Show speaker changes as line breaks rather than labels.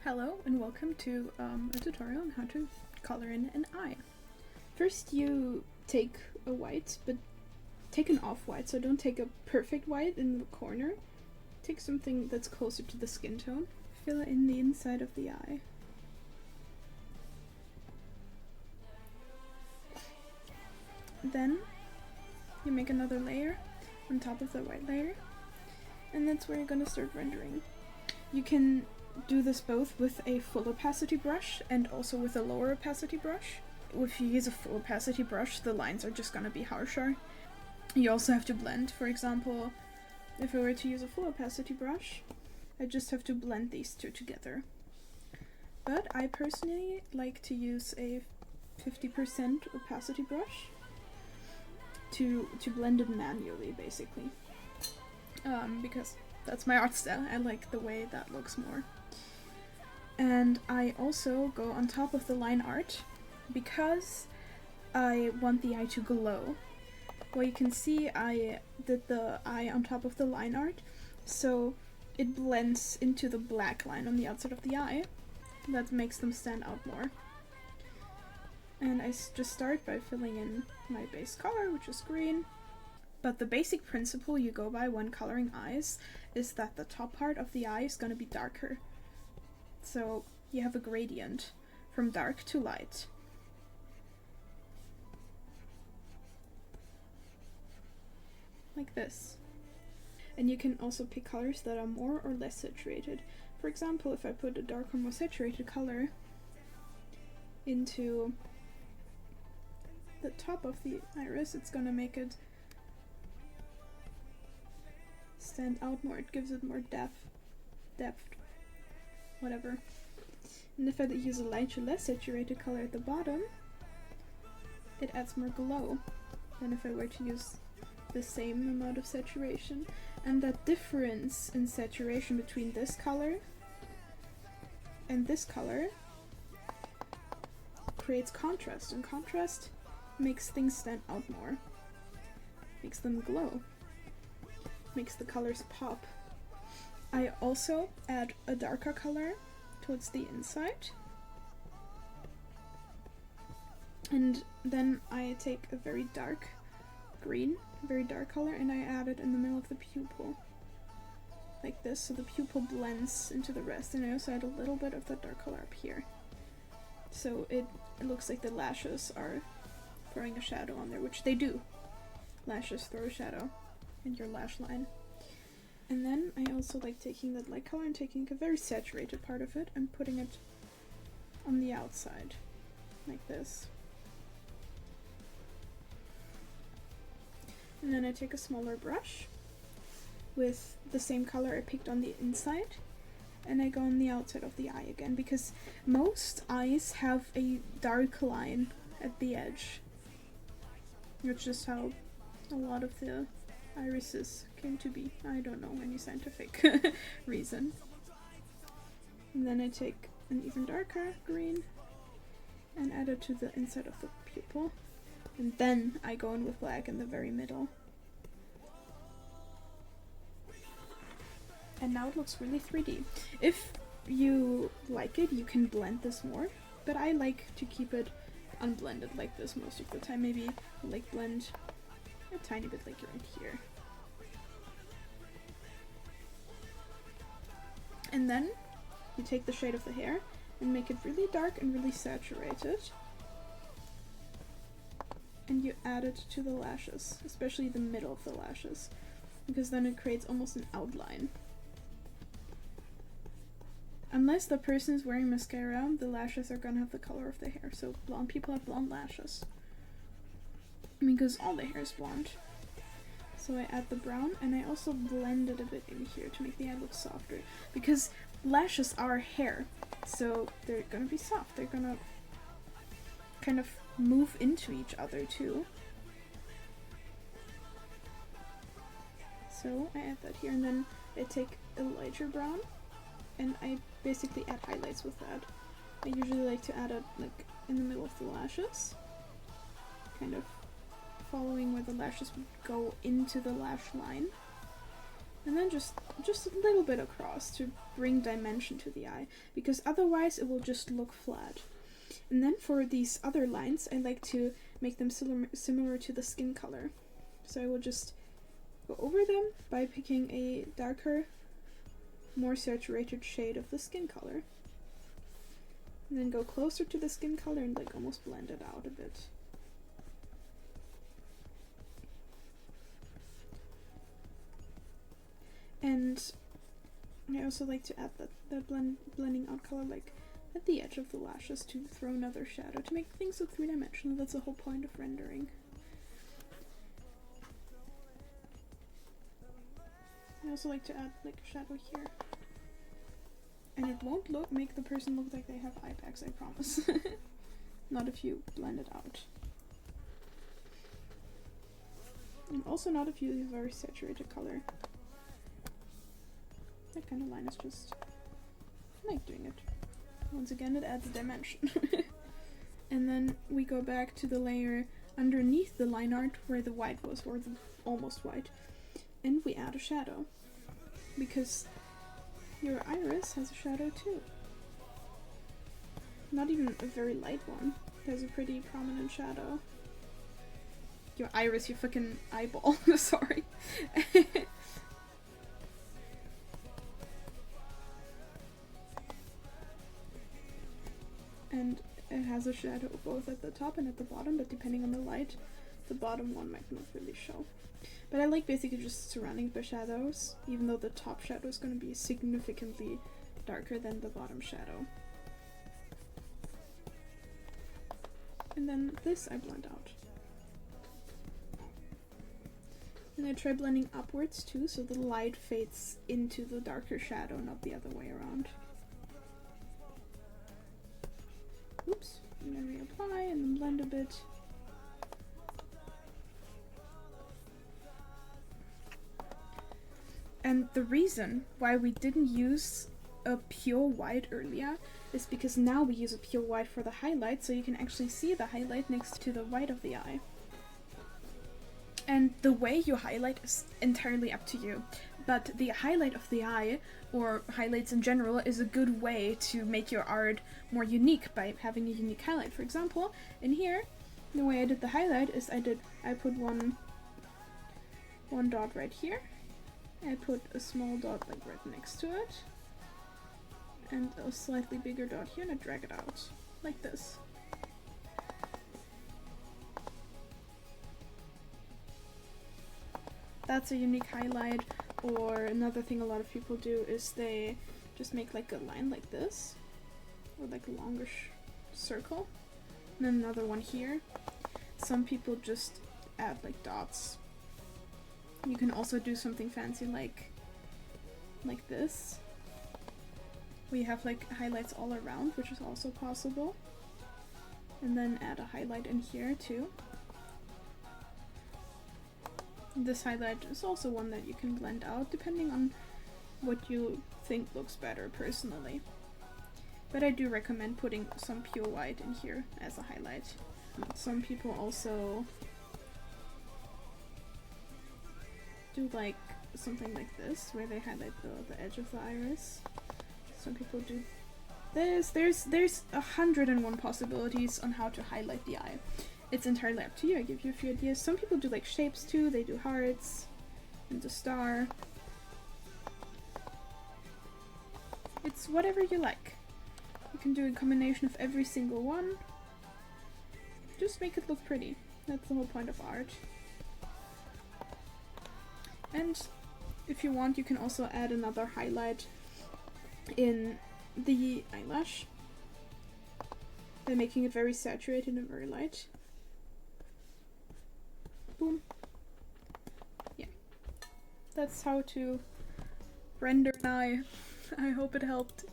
Hello and welcome to a tutorial on how to color in an eye. First you take a white, but take an off-white, so don't take a perfect white in the corner. Take something that's closer to the skin tone. Fill in the inside of the eye. Then you make another layer on top of the white layer, and that's where you're going to start rendering. You can do this both with a full opacity brush and also with a lower opacity brush. If you use a full opacity brush, the lines are just going to be harsher. You also have to blend. For example, if I were to use a full opacity brush, I just have to blend these two together. But I personally like to use a 50% opacity brush to blend it manually, basically. Because that's my art style. I like the way that looks more. And I also go on top of the line art because I want the eye to glow. Well, you can see I did the eye on top of the line art, so it blends into the black line on the outside of the eye. That makes them stand out more. And I just start by filling in my base color, which is green. But the basic principle you go by when coloring eyes is that the top part of the eye is going to be darker. So you have a gradient from dark to light. Like this. And you can also pick colors that are more or less saturated. For example, if I put a darker, more saturated color into the top of the iris, it's gonna make it stand out more. It gives it more depth, whatever. And if I use a lighter, less saturated color at the bottom, it adds more glow than if I were to use the same amount of saturation. And that difference in saturation between this color and this color creates contrast, and contrast makes things stand out more, makes them glow, makes the colors pop. I also add a darker color towards the inside, and then I take a very dark green, very dark color, and I add it in the middle of the pupil, like this, so the pupil blends into the rest. And I also add a little bit of that dark color up here, so it looks like the lashes are throwing a shadow on there, which they do. Lashes throw a shadow in your lash line. And then I also like taking that light color and taking a very saturated part of it and putting it on the outside, like this. And then I take a smaller brush with the same color I picked on the inside, and I go on the outside of the eye again, because most eyes have a dark line at the edge, which is how a lot of the irises came to be. I don't know any scientific reason. And then I take an even darker green and add it to the inside of the pupil. And then I go in with black in the very middle. And now it looks really 3D. If you like it, you can blend this more, but I like to keep it unblended like this most of the time. Maybe like blend a tiny bit like right here. And then you take the shade of the hair and make it really dark and really saturated. And you add it to the lashes, especially the middle of the lashes, because then it creates almost an outline. Unless the person is wearing mascara, the lashes are gonna have the color of the hair. So blonde people have blonde lashes, because all the hair is blonde. So I add the brown, and I also blend it a bit in here to make the eye look softer, because lashes are hair, so they're gonna be soft. They're gonna kind of move into each other too. So I add that here, and then I take a lighter brown and I basically add highlights with that. I usually like to add it like in the middle of the lashes, kind of following where the lashes would go into the lash line. And then just a little bit across to bring dimension to the eye, because otherwise it will just look flat. And then for these other lines, I like to make them similar to the skin color. So I will just go over them by picking a darker, more saturated shade of the skin color. And then go closer to the skin color and like almost blend it out a bit. And I also like to add that blending out color like at the edge of the lashes to throw another shadow, to make things look three-dimensional. That's the whole point of rendering. I also like to add like a shadow here. And it won't make the person look like they have eye bags, I promise. Not if you blend it out. And also not if you use a very saturated color. That kind of line is just, I like doing it. Once again, it adds a dimension. And then we go back to the layer underneath the line art where the white was, or the almost white. And we add a shadow. Because your iris has a shadow too. Not even a very light one. There's a pretty prominent shadow. Your iris, your fucking eyeball. Sorry. And it has a shadow both at the top and at the bottom, but depending on the light, the bottom one might not really show. But I like basically just surrounding by shadows, even though the top shadow is going to be significantly darker than the bottom shadow. And then this I blend out. And I try blending upwards too, so the light fades into the darker shadow, not the other way around. Oops, and then reapply and then blend a bit. And the reason why we didn't use a pure white earlier is because now we use a pure white for the highlight, so you can actually see the highlight next to the white of the eye. And the way you highlight is entirely up to you, but the highlight of the eye, or highlights in general, is a good way to make your art more unique by having a unique highlight. For example, in here, the way I did the highlight is I put one dot right here. I put a small dot like right next to it, and a slightly bigger dot here, and I drag it out like this. That's a unique highlight. Or another thing a lot of people do is they just make like a line like this, or like a longish circle, and then another one here. Some people just add like dots. You can also do something fancy like this. We have like highlights all around, which is also possible. And then add a highlight in here too. This highlight is also one that you can blend out depending on what you think looks better personally. But I do recommend putting some pure white in here as a highlight. Some people also do like something like this, where they highlight the edge of the iris. Some people do this. There's 101 possibilities on how to highlight the eye. It's entirely up to you. I give you a few ideas. Some people do like shapes too. They do hearts and a star. It's whatever you like. You can do a combination of every single one. Just make it look pretty. That's the whole point of art. And if you want, you can also add another highlight in the eyelash by making it very saturated and very light. Boom. Yeah. That's how to render an eye. I hope it helped.